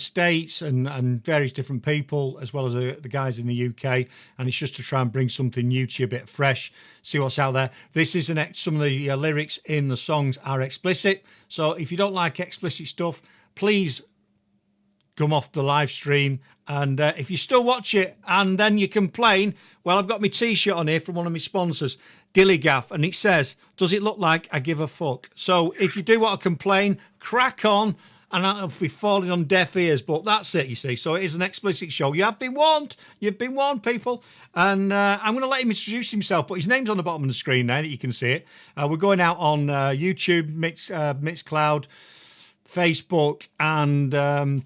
States and various different people, as well as the guys in the UK, and it's just to try and bring something new to you, a bit fresh, see what's out there. This is some of the lyrics in the songs are explicit, so if you don't like explicit stuff, please come off the live stream. And if you still watch it and then you complain, well, I've got my t-shirt on here from one of my sponsors, Dillygaff, and it says, does it look like I give a fuck? So if you do want to complain, crack on, and I'll be falling on deaf ears, but that's it, you see. So it is an explicit show. You have been warned. You've been warned, people. And I'm going to let him introduce himself, but his name's on the bottom of the screen there, that you can see it. We're going out on YouTube, Mixcloud, Facebook, and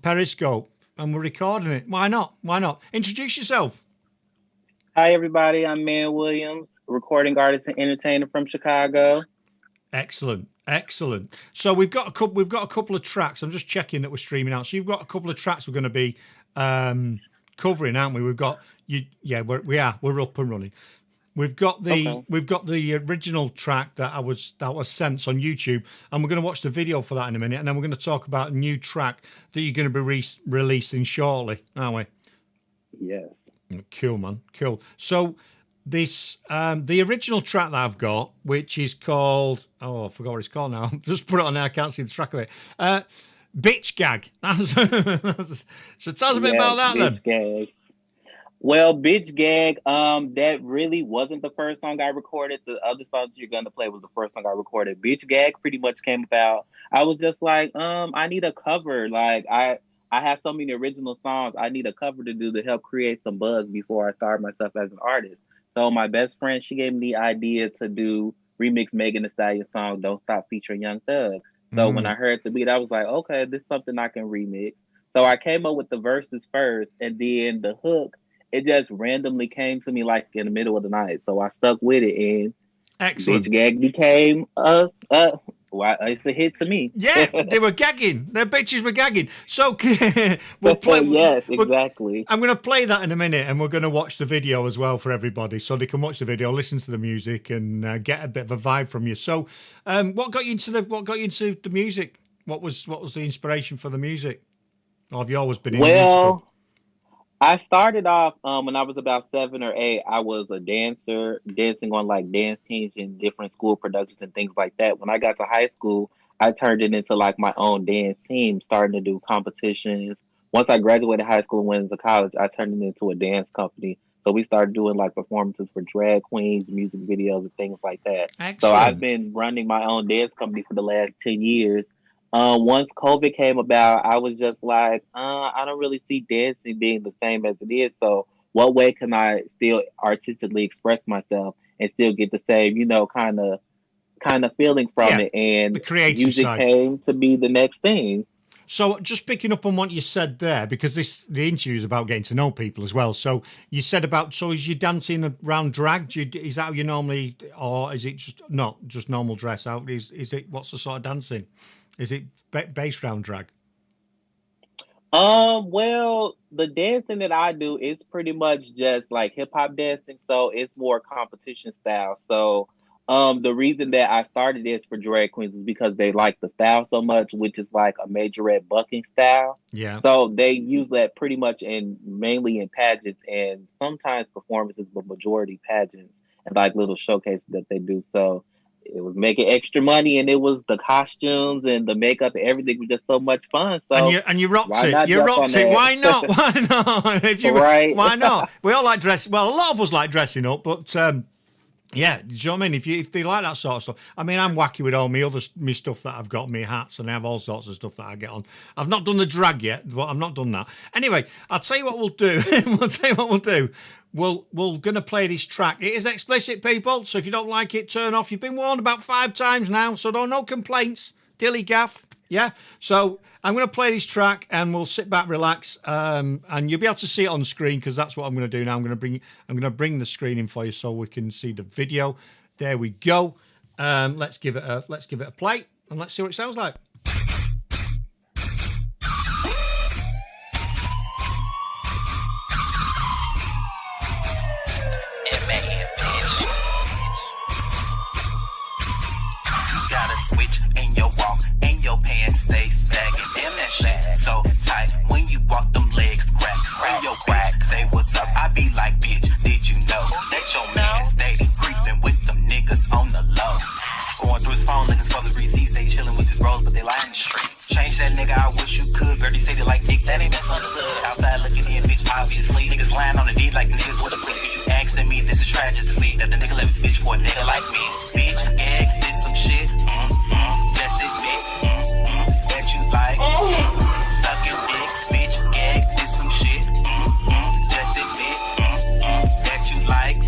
Periscope, and we're recording it. Why not? Why not? Introduce yourself. Hi, everybody. I'm Man Williamz, recording artist and entertainer from Chicago. Excellent. Excellent. So we've got a couple of tracks. I'm just checking that we're streaming out. So you've got a couple of tracks we're going to be covering, aren't we? We've got you. Yeah, we're up and running. We've got the original track that was sent on YouTube, and we're going to watch the video for that in a minute, and then we're going to talk about a new track that you're going to be releasing shortly, aren't we? Yes. Cool, man. Cool. So this the original track that I've got, which is called, I forgot what it's called now. Just put it on there. I can't see the track of it. Bitch Gag. So tell us a bit about that then. Gag. Well, Bitch Gag, that really wasn't the first song I recorded. The other songs you're going to play was the first song I recorded. Bitch Gag pretty much came about. I was just like, I need a cover. Like, I have so many original songs. I need a cover to do to help create some buzz before I start myself as an artist. So my best friend, she gave me the idea to remix Megan Thee Stallion song, Don't Stop, featuring Young Thug. So when I heard the beat, I was like, okay, this is something I can remix. So I came up with the verses first, and then the hook, it just randomly came to me like in the middle of the night. So I stuck with it, and Excellent. Bitch Gag became it's a hit to me. Yeah, they were gagging. Their bitches were gagging. So we'll play. Yes, exactly. I'm going to play that in a minute, and we're going to watch the video as well for everybody, so they can watch the video, listen to the music, and get a bit of a vibe from you. So, what got you into the music? What was the inspiration for the music? Or have you always been into music? I started off when I was about 7 or 8. I was a dancer, dancing on like dance teams in different school productions and things like that. When I got to high school, I turned it into like my own dance team, starting to do competitions. Once I graduated high school and went into college, I turned it into a dance company. So we started doing like performances for drag queens, music videos, and things like that. Excellent. So I've been running my own dance company for the last 10 years. Once COVID came about, I was just like, I don't really see dancing being the same as it is. So what way can I still artistically express myself and still get the same, kind of feeling from it? And the music came to be the next thing. So just picking up on what you said there, because the interview is about getting to know people as well. So you said is you dancing around drag? Is that how you normally, or is it just normal dress out? Is it, what's the sort of dancing? Is it based around drag? Well, the dancing that I do is pretty much just like hip hop dancing, so it's more competition style. So, the reason that I started this for drag queens is because they like the style so much, which is like a majorette bucking style. Yeah. So they use that pretty much mainly in pageants and sometimes performances, but majority pageants and like little showcases that they do. So it was making extra money, and it was the costumes and the makeup and everything was just so much fun. So and you rocked it. You rocked it. Why not? Why not? Right. Why not? We all like dressing. Well, a lot of us like dressing up, but yeah, do you know what I mean? If they like that sort of stuff. I mean, I'm wacky with all my stuff that I've got, my hats, and I have all sorts of stuff that I get on. I've not done the drag yet, but I've not done that. Anyway, I'll tell you what we'll do. We're going to play this track. It is explicit, people, so if you don't like it, turn off. You've been warned about 5 times now, so no complaints. Dillygaff, yeah? So I'm going to play this track, and we'll sit back, relax, and you'll be able to see it on the screen, because that's what I'm going to do now. I'm going to bring the screen in for you so we can see the video. There we go. Let's give it a play, and let's see what it sounds like. Switch in your walk and your pants stay sagging. Damn, that shit so tight when you that ain't misunderstood. Outside looking in, bitch, obviously. Niggas lying on the D like niggas with a click. You asking me, this is tragedy. That the nigga left his bitch for a nigga like me. Bitch, gag, this some shit. Just admit that you like sucking dick. Bitch, gag, this some shit. Just admit that you like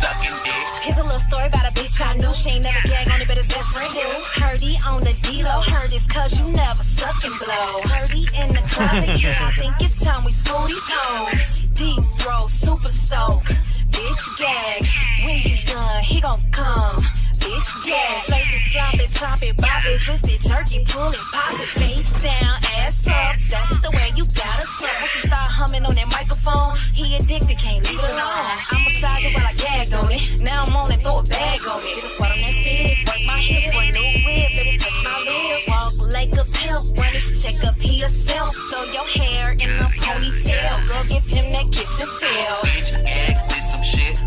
sucking dick. Here's a little story about a bitch I knew. She ain't never gag on it, but his best friend do. Heard he on the D-Lo. Heard it's cause you never suck and blow. Heard he in the closet. Yeah, I think it's time we school these hoes. Deep throw, super soak. Bitch gag. When you done, he gon' come. Bitch gag. Slate it, slop it, top it, bob it, twist it, jerky, pull it, pop it. Face down, ass up. That's the way you gotta suck. Once you start humming on that microphone, he addicted, can't leave it alone. I'm massage it while I gagged on it. Now I'm on it, throw a bag on it. Get a spot on that stick, work my hips for a new whip, let it touch my lips. Walk like a pimp, run his check up, he a simp. Throw your hair in a ponytail, girl, give him that kiss and tell. Bitch, gag, this some shit.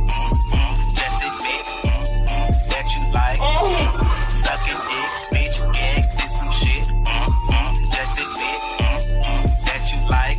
Just admit that you like sucking dick. Bitch, gag, this some shit. Just admit that you like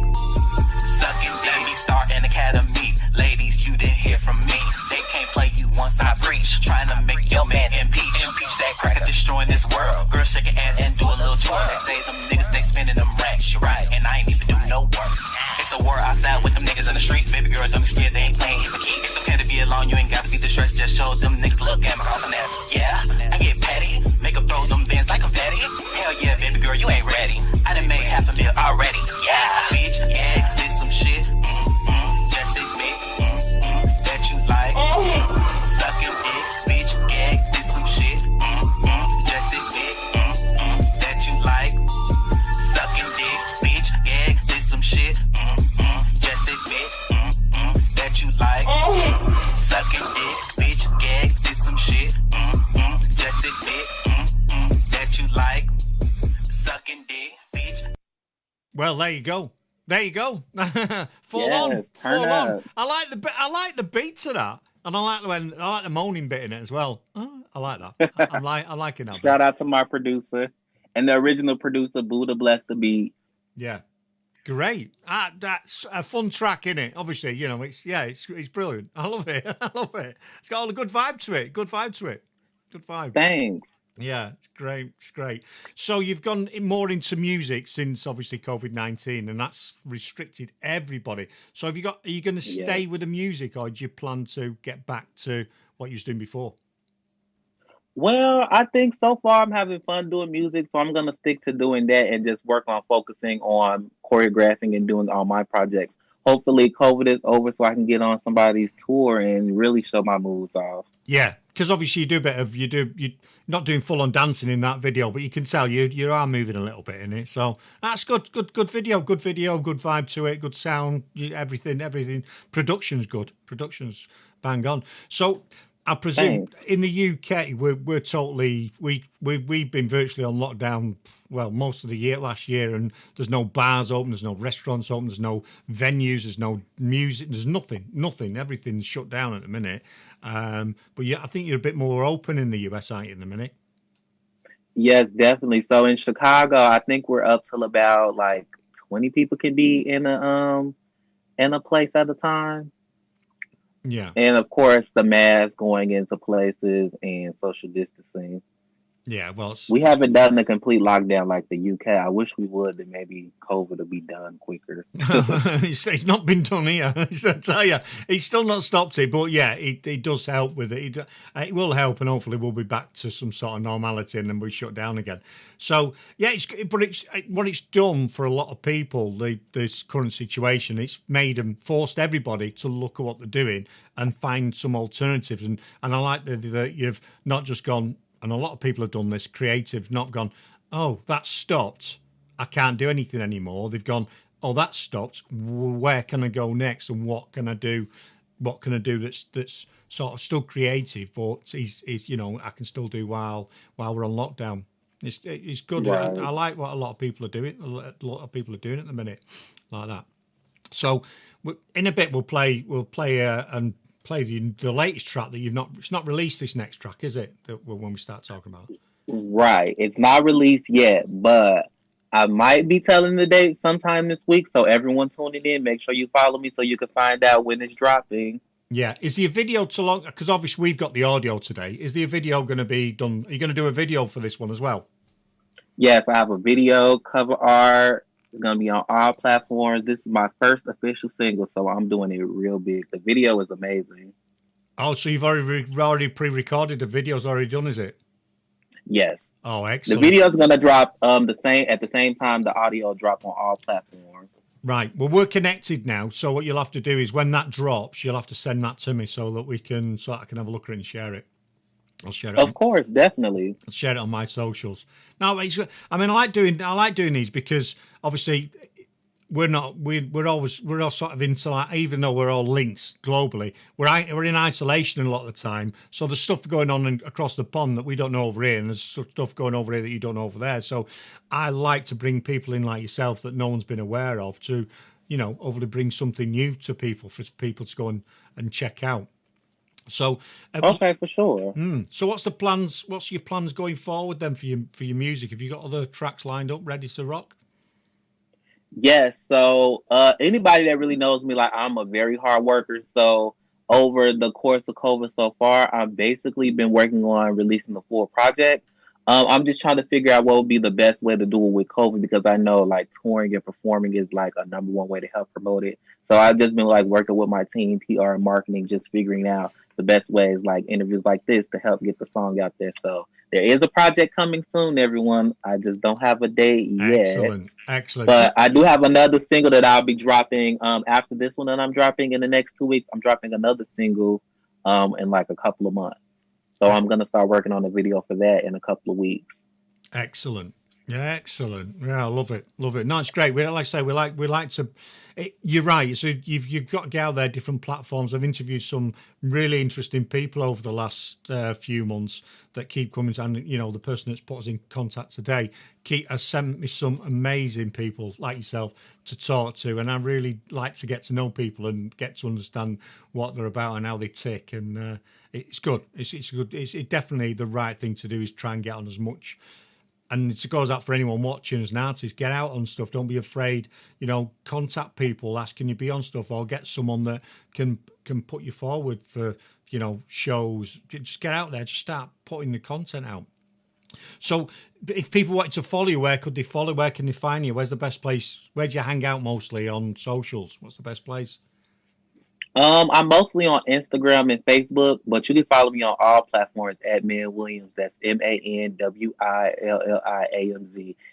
sucking dick. Let me start an academy. Ladies, you didn't hear from me. They can't play you once I preach. Trying to make your man impeach. Impeach that cracker destroying this world. Girl, shake your ass and do a little twerk. They say them niggas, they spending them racks. You're right, and I ain't even do no work. It's a war outside with them niggas in the streets. Baby girl, don't be scared, they ain't playing here for keeps. It's okay to be alone, you ain't gotta be distressed. Just show them niggas look at me off an ass. Yeah, I get petty. Make them throw them bins like confetti. Hell yeah, baby girl, you ain't ready. I done made $500,000 already. Yeah, bitch, yeah, this some shit. Just admit that you like sucking dick. Bitch, gag, this some shit. Just admit that you like sucking dick. Bitch, gag, this some shit. Just admit that you like sucking dick. Bitch, gag, this some shit. Just admit that you like sucking dick. Bitch. Well, there you go. There you go. Full Yes, on, turn full on. up. I like the beat to that, and I like the moaning bit in it as well. Oh, I like that. I'm liking that. Shout out to my producer and the original producer, Buddha Bless the Beat. Yeah, great. That's a fun track, isn't it? Obviously, you know, it's brilliant. I love it. I love it. It's got all a good vibe to it. Good vibe to it. Good vibe. Thanks. Yeah, it's great. It's great. So you've gone more into music since obviously COVID-19, and that's restricted everybody. So are you going to stay with the music, or do you plan to get back to what you was doing before? Well, I think so far I'm having fun doing music, so I'm gonna stick to doing that and just work on focusing on choreographing and doing all my projects. Hopefully, COVID is over so I can get on somebody's tour and really show my moves off. Yeah, because obviously you're not doing full on dancing in that video, but you can tell you are moving a little bit in it. So that's good. Good video. Good vibe to it. Good sound. Everything. Production's good. Production's bang on. So I presume in the UK we're totally we've been virtually on lockdown. Well, most of the year last year, and there's no bars open, there's no restaurants open, there's no venues, there's no music, there's nothing. Everything's shut down at the minute. But yeah, I think you're a bit more open in the US, aren't you, in the minute? Yes, definitely. So in Chicago, I think we're up till about like 20 people can be in a place at a time. Yeah. And of course, the mask going into places and social distancing. Yeah, well, we haven't done the complete lockdown like the UK. I wish we would, and maybe COVID will be done quicker. It's not been done here. I tell you, he's still not stopped it, but yeah, it does help with it. It will help, and hopefully we'll be back to some sort of normality, and then we shut down again. So yeah, but what it's done for a lot of people. This current situation, it's made them forced everybody to look at what they're doing and find some alternatives. And I like that you've not just gone. And a lot of people have done this creative, not gone, oh, that stopped. I can't do anything anymore. They've gone, oh, that stopped. Where can I go next? And what can I do? What can I do that's sort of still creative, but is I can still do while we're on lockdown. It's good. Right. I like what a lot of people are doing. A lot of people are doing at the minute, like that. So in a bit we'll play the latest track that it's not released, this next track, is it? When we start talking about it. Right. It's not released yet, but I might be telling the date sometime this week. So everyone tuning in, make sure you follow me so you can find out when it's dropping. Yeah. Is the video too long? Because obviously we've got the audio today. Is the video going to be done? Are you going to do a video for this one as well? Yes, I have a video, cover art. It's going to be on all platforms. This is my first official single, so I'm doing it real big. The video is amazing. Oh, so you've already pre-recorded. The video's already done, is it? Yes. Oh, The excellent. video is going to drop at the same time the audio drop on all platforms. Right. Well, we're connected now. So what you'll have to do is when that drops, you'll have to send that to me so that I can have a look at it and share it. I'll share it. Of course, definitely. I'll share it on my socials. Now, I like doing these because obviously we're all sort of into, like, even though we're all linked globally, we're in isolation a lot of the time. So there's stuff going on across the pond that we don't know over here, and there's stuff going over here that you don't know over there. So I like to bring people in like yourself that no one's been aware of to, hopefully bring something new to people for people to go and check out. So okay, for sure. So what's the plans? What's your plans going forward then for your music? Have you got other tracks lined up ready to rock? Yes. So anybody that really knows me, like, I'm a very hard worker. So over the course of COVID so far, I've basically been working on releasing the full project. I'm just trying to figure out what would be the best way to do it with COVID, because I know like touring and performing is like a number one way to help promote it. So I've just been like working with my team, PR and marketing, just figuring out the best ways, like interviews like this, to help get the song out there. So there is a project coming soon, everyone. I just don't have a date yet. Excellent. But I do have another single that I'll be dropping after this one that I'm dropping in the next 2 weeks. I'm dropping another single in like a couple of months. So I'm going to start working on a video for that in a couple of weeks. Excellent. Yeah, excellent. Yeah, I love it. Love it. No, it's great. We like to. You're right. So you've got to get out there, different platforms. I've interviewed some really interesting people over the last few months that keep coming. And the person that's put us in contact today has sent me some amazing people like yourself to talk to, and I really like to get to know people and get to understand what they're about and how they tick. And it's good. It's good. It's definitely the right thing to do is try and get on as much. And it goes out for anyone watching as an artist. Get out on stuff. Don't be afraid. Contact people. Ask, can you be on stuff? Or get someone that can put you forward for, shows. Just get out there. Just start putting the content out. So if people wanted to follow you, where could they follow? Where can they find you? Where's the best place? Where do you hang out mostly on socials? What's the best place? I'm mostly on Instagram and Facebook, but you can follow me on all platforms at Man Williamz. That's ManWilliamz.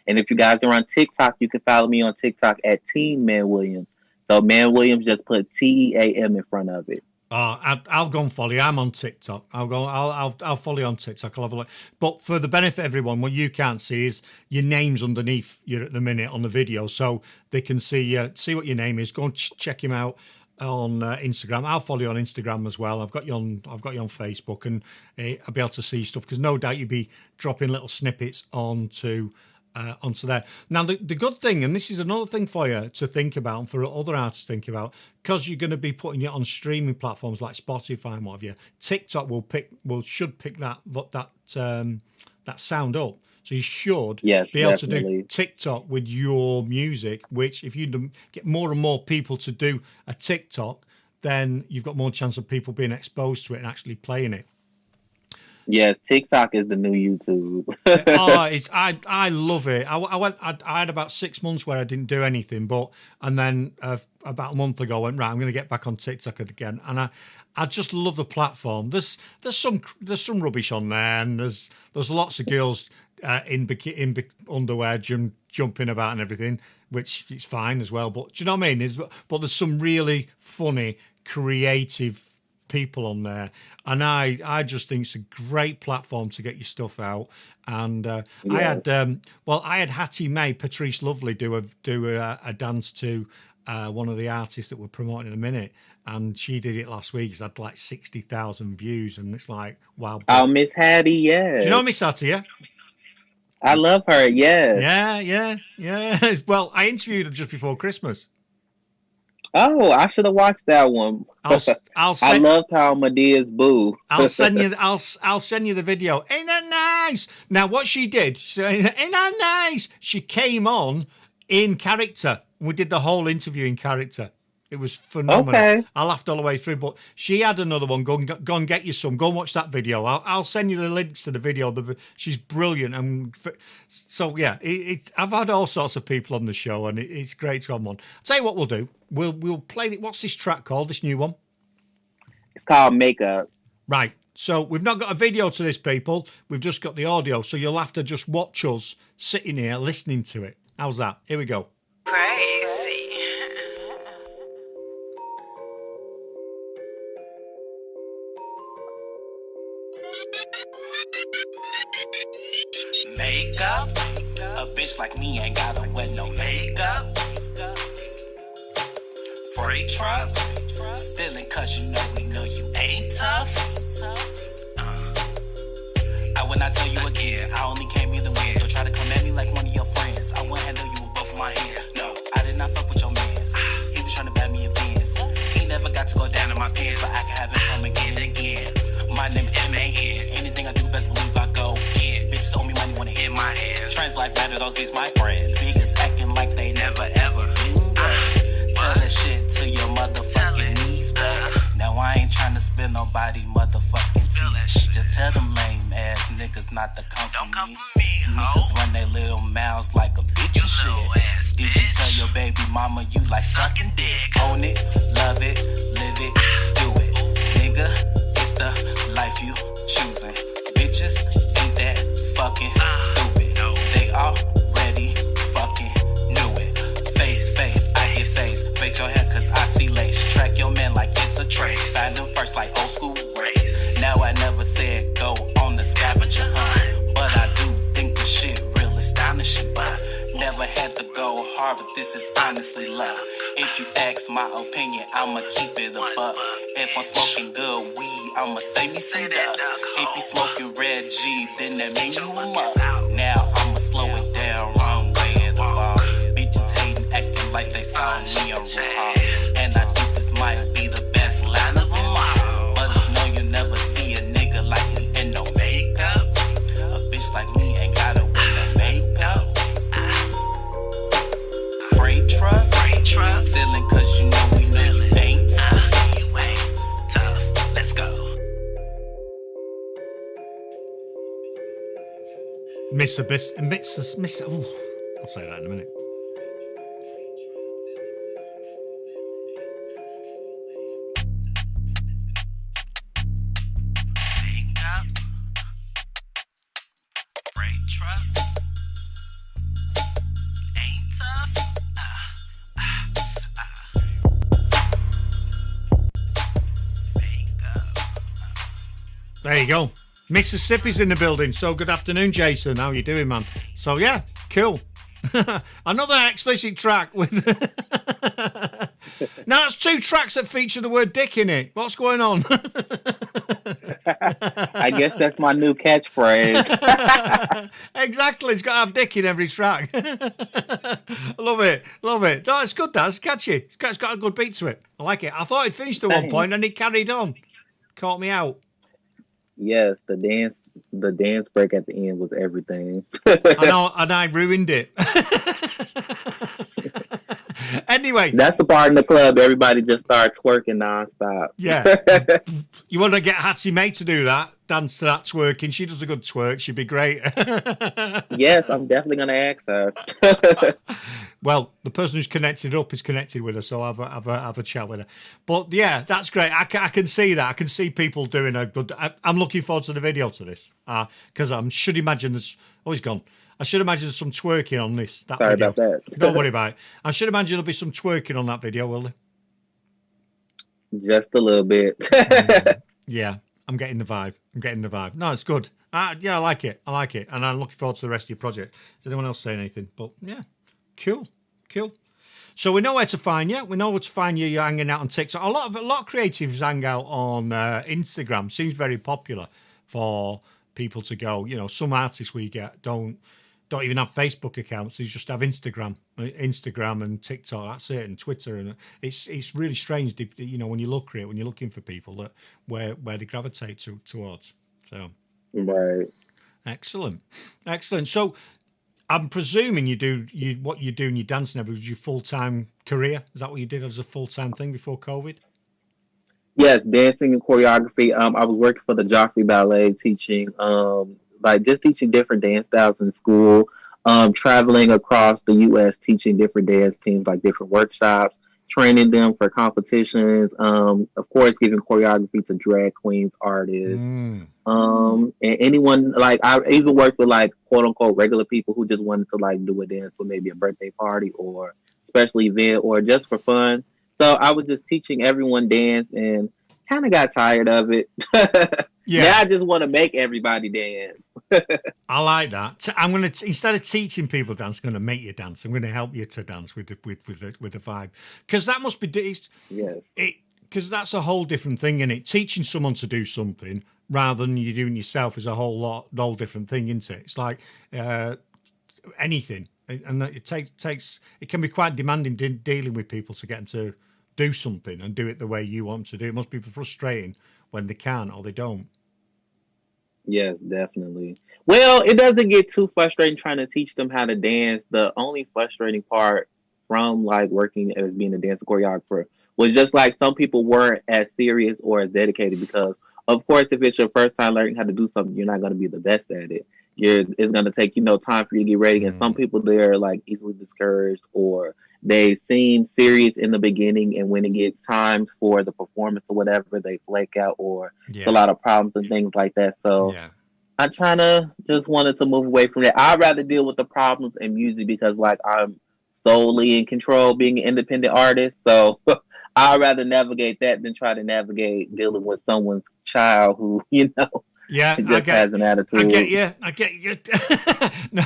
And if you guys are on TikTok, you can follow me on TikTok at Team Man Williamz. So Man Williamz, just put TEAM in front of it. I'll go and follow you. I'm on TikTok. I'll follow you on TikTok. I'll have a look. But for the benefit of everyone, what you can't see is your name's underneath you at the minute on the video, so they can see what your name is. Go and check him out on Instagram. I'll follow you on Instagram as well. I've got you on Facebook, and I'll be able to see stuff, because no doubt you'll be dropping little snippets onto there. Now the good thing, and this is another thing for you to think about and for other artists to think about, because you're going to be putting it on streaming platforms like Spotify and what have you, TikTok should pick that sound up. So you should be able to do TikTok with your music, which if you get more and more people to do a TikTok, then you've got more chance of people being exposed to it and actually playing it. Yes, TikTok is the new YouTube. I love it. I had about 6 months where I didn't do anything, and then about a month ago I went, right, I'm going to get back on TikTok again, and I just love the platform. There's some rubbish on there, and there's lots of girls in underwear jumping about and everything, which is fine as well. But do you know what I mean? But there's some really funny, creative people on there, and I just think it's a great platform to get your stuff out. And I had Hattie Mae, Patrice Lovely do a dance to one of the artists that we're promoting in a minute, and she did it last week. It's had like 60,000 views, and it's like, wow. Oh, Miss Hattie, yeah. Do you know Miss Hattie? Yeah. I love her, yes. Yeah. Well, I interviewed her just before Christmas. Oh, I should have watched that one. I'll I'll I send loved how Medea's boo. I'll send you I'll send you the video. Ain't that nice? Now what she did, she said, ain't that nice? She came on in character. We did the whole interview in character. It was phenomenal. Okay. I laughed all the way through, but she had another one. Go and get you some. Go and watch that video. I'll send you the links to the video. She's brilliant, and so yeah, I've had all sorts of people on the show, and it's great to have them on. I'll tell you what we'll do. We'll play it. What's this track called? This new one? It's called Makeup. Right. So we've not got a video to this, people. We've just got the audio. So you'll have to just watch us sitting here listening to it. How's that? Here we go. Crazy. Makeup. A bitch like me ain't gotta wear no makeup. Freight trucks. Stealing cause you know you ain't tough. I will not tell you again. I only came here to win. Don't try to come at me like one of your friends. I won't handle you with both of my hands. No, I did not fuck with your mans. He was trying to buy me a Benz. He never got to go down in my pants, but I can have him come again and again. My name is M.A.N. Anything I do, best believe I go in. Bitches told me money wanna hit my hand. Trans life matter, those is my friends. Niggas acting like they never ever been there. Tell that shit to your motherfucking knees back. Now I ain't trying to spill nobody motherfucking tea. Just tell them lame ass niggas not to come for me. Niggas run their little mouths like a bitch and shit. Did you tell your baby mama you like sucking dick? Own it, love it, live it, do it. Nigga, it's the life you choosing. Bitches ain't that fucking stupid. They already fucking knew it. Face, I get face. Fake your hair cause I see lace. Track your man like it's a trace. Find them first like old school race. Now I never said go on the scavenger hunt, but I do think the shit real astonishing. But never had to go hard, but this is honestly love. If you ask my opinion, I'ma keep it a buck. If I'm smoking good weed, I'ma say me some ducks. If you smoking red G, then that mean you a muck. Now I'ma slow it down, wrong way of the ball. Bitches hating, acting like they saw me a raw. And I think this might be the best line of them all. But you know you never see a nigga like me in no makeup. A bitch like me ain't gotta wear no makeup. Freight truck, stealing cause you know you ain't tough. Let's go. Miss. Ooh, I'll say that in a minute. Makeup. Freight truck. Ain't tough. Makeup. There you go. Mississippi's in the building. So good afternoon, Jason. How you doing, man? So yeah, cool. Another explicit track with. Now it's 2 tracks that feature the word dick in it. What's going on? I guess that's my new catchphrase. Exactly. It's got to have dick in every track. Love it. No, it's good. That's catchy. It's got a good beat to it. I like it. I thought it finished at one point and it carried on. Caught me out. Yes, the dance break at the end was everything. I know, and I ruined it. Anyway, that's the part in the club everybody just starts twerking nonstop. Yeah, you want to get Hattie Mae to do that, dance to that twerking. She does a good twerk. She'd be great. Yes, I'm definitely gonna ask her. Well, the person who's connected up is connected with her, so have a chat with her. But yeah, that's great. I can see that. I can see people doing a good. I'm looking forward to the video to this because I should imagine there's. Oh, he's gone. I should imagine there's some twerking on this. Sorry video. about that. Don't worry about it. I should imagine there'll be some twerking on that video, will there? Just a little bit. Yeah, I'm getting the vibe. No, it's good. Yeah, I like it. And I'm looking forward to the rest of your project. Does anyone else say anything? But yeah, cool. So we know where to find you. We know where to find you. You're hanging out on TikTok. A lot of creatives hang out on Instagram. Seems very popular for people to go. You know, some artists we get don't don't even have Facebook accounts. They just have Instagram and TikTok. That's it, and Twitter, and it's really strange. When you look at it, when you're looking for people that where they gravitate towards. So, Right. excellent. So, I'm presuming what you do in your dancing was your full-time career. Is that what you did as a full-time thing before COVID? Yes, dancing and choreography. I was working for the Joffrey Ballet, teaching, just teaching different dance styles in school. Traveling across the U.S., teaching different dance teams, like different workshops, training them for competitions. Of course, giving choreography to drag queens, artists, and anyone. Like I even worked with like quote unquote regular people who just wanted to like do a dance for maybe a birthday party or special event or just for fun. So I was just teaching everyone dance and kind of got tired of it. Yeah. Now I just want to make everybody dance. I like that. I'm going to, instead of teaching people dance, I'm going to make you dance. I'm going to help you to dance with the vibe. Because that must be, Yes. Because that's a whole different thing, isn't it? Teaching someone to do something rather than you doing yourself is a whole different thing, isn't it? It's like anything. And it takes, it can be quite demanding dealing with people to get them to do something and do it the way you want to do. It must be frustrating when they can't or they don't. Yes, definitely. Well, it doesn't get too frustrating trying to teach them how to dance. The only frustrating part from like working as being a dance choreographer was just like some people weren't as serious or as dedicated because, of course, if it's your first time learning how to do something, you're not going to be the best at it. It's going to take, time for you to get ready. And some people, they're like easily discouraged or they seem serious in the beginning. And when it gets time for the performance or whatever, they flake out or it's a lot of problems and things like that. So I just wanted to move away from that. I'd rather deal with the problems in music because like I'm solely in control being an independent artist. So I'd rather navigate that than try to navigate dealing with someone's child who, just has an attitude. I get you. No,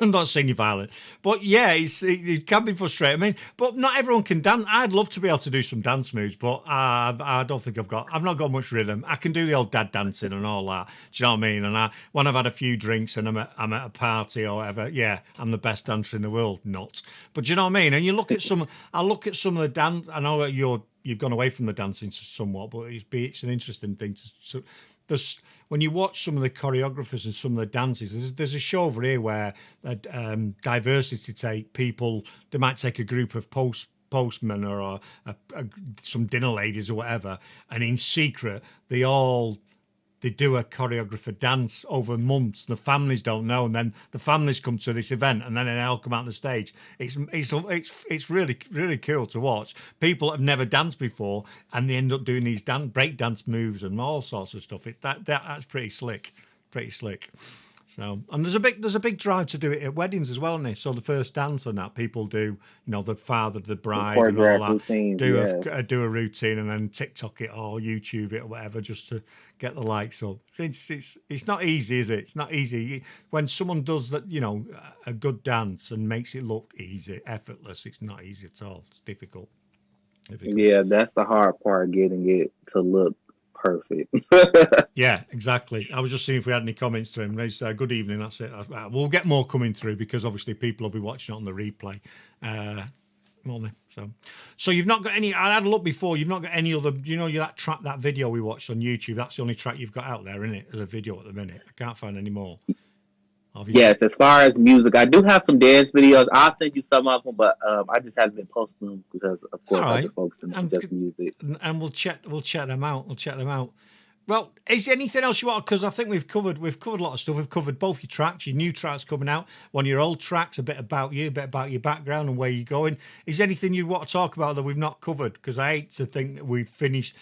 I'm not saying you're violent, but yeah, it can be frustrating. I mean, but not everyone can dance. I'd love to be able to do some dance moves, but I don't think I've not got much rhythm. I can do the old dad dancing and all that. Do you know what I mean? And when I've had a few drinks and I'm at a party or whatever, yeah, I'm the best dancer in the world. Not, but do you know what I mean? And you look at I look at some of the dance. I know that you've gone away from the dancing somewhat, but it's an interesting thing to. When you watch some of the choreographers and some of the dances, there's a show over here where diversity take people. They might take a group of postmen or some dinner ladies or whatever, and in secret they do a choreographer dance over months. The families don't know, and then the families come to this event, and then they all come out on the stage. It's really really cool to watch. People have never danced before, and they end up doing these break dance moves and all sorts of stuff. That's pretty slick, So, and there's a big drive to do it at weddings as well, isn't there? So the first dance and that people do, the father, the bride, and all that, routine, do a routine and then TikTok it or YouTube it or whatever just to get the likes up. It's not easy, is it? It's not easy when someone does that. A good dance and makes it look easy, effortless. It's not easy at all. It's difficult. Yeah, that's the hard part, getting it to look perfect. Yeah, exactly. I was just seeing if we had any comments to him. They say, good evening, that's it. We'll get more coming through because obviously people will be watching it on the replay. So you've not got any. I had a look before. You've not got any other. That video we watched on YouTube. That's the only track you've got out there, isn't it? As a video at the minute. I can't find any more. Yes, as far as music, I do have some dance videos. I'll send you some of them, but I just haven't been posting them because, of course, I'm focusing on just music. And we'll check them out. Well, is there anything else you want? Because I think we've covered a lot of stuff. We've covered both your tracks, your new tracks coming out, one of your old tracks, a bit about you, a bit about your background and where you're going. Is there anything you want to talk about that we've not covered? Because I hate to think that we finish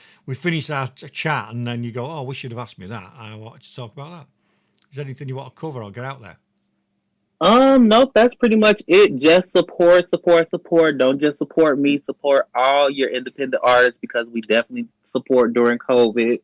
our chat and then you go, oh, we should have asked me that. I wanted to talk about that. Is there anything you want to cover or get out there? Nope, that's pretty much it. Just support. Don't just support me, support all your independent artists because we definitely support during COVID.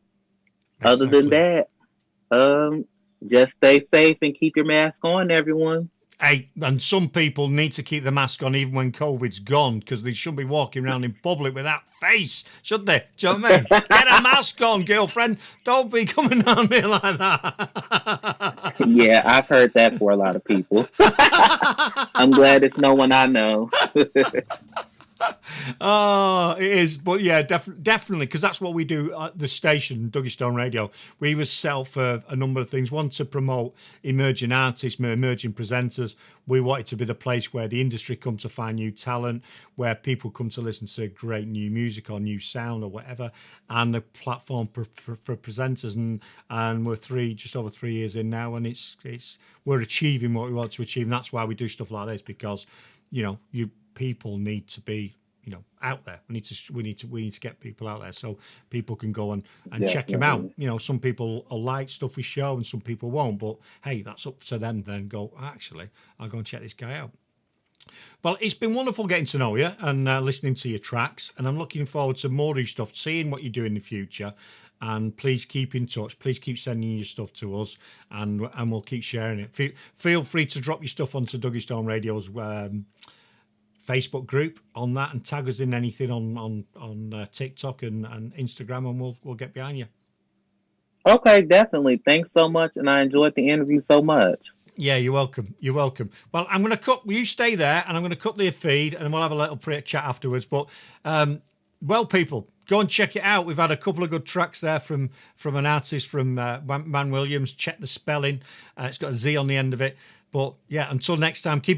Exactly. Other than that, just stay safe and keep your mask on, everyone. Hey, and some people need to keep the mask on even when COVID's gone, because they shouldn't be walking around in public with that face, should they? Do you know what I mean? Get a mask on, girlfriend. Don't be coming on me like that. Yeah, I've heard that for a lot of people. I'm glad it's no one I know. Oh, it is. But yeah, definitely, because that's what we do at the station, Dougie Stone Radio. We was set up for a number of things. One, to promote emerging artists, emerging presenters. We wanted to be the place where the industry come to find new talent, where people come to listen to great new music or new sound or whatever, and the platform for presenters. And we're just over 3 years in now, and we're achieving what we want to achieve. And that's why we do stuff like this, because people need to be out there. We need to get people out there so people can go and check him out. Some people will like stuff we show and some people won't, but hey, that's up to them then. Go, actually, I'll go and check this guy out. Well, it's been wonderful getting to know you and listening to your tracks, and I'm looking forward to more of your stuff, seeing what you do in the future. And please keep in touch. Please keep sending your stuff to us, and we'll keep sharing it. Feel free to drop your stuff onto Dougie Stone Radio's Facebook group on that, and tag us in anything on TikTok and Instagram, and we'll get behind you. Okay, definitely. Thanks so much, and I enjoyed the interview so much. Yeah, you're welcome. You're welcome. Well, I'm going to cut. You stay there, and I'm going to cut the feed, and we'll have a little chat afterwards. But people, go and check it out. We've had a couple of good tracks there from an artist from Williamz. Check the spelling. It's got a Z on the end of it. But yeah, until next time, keep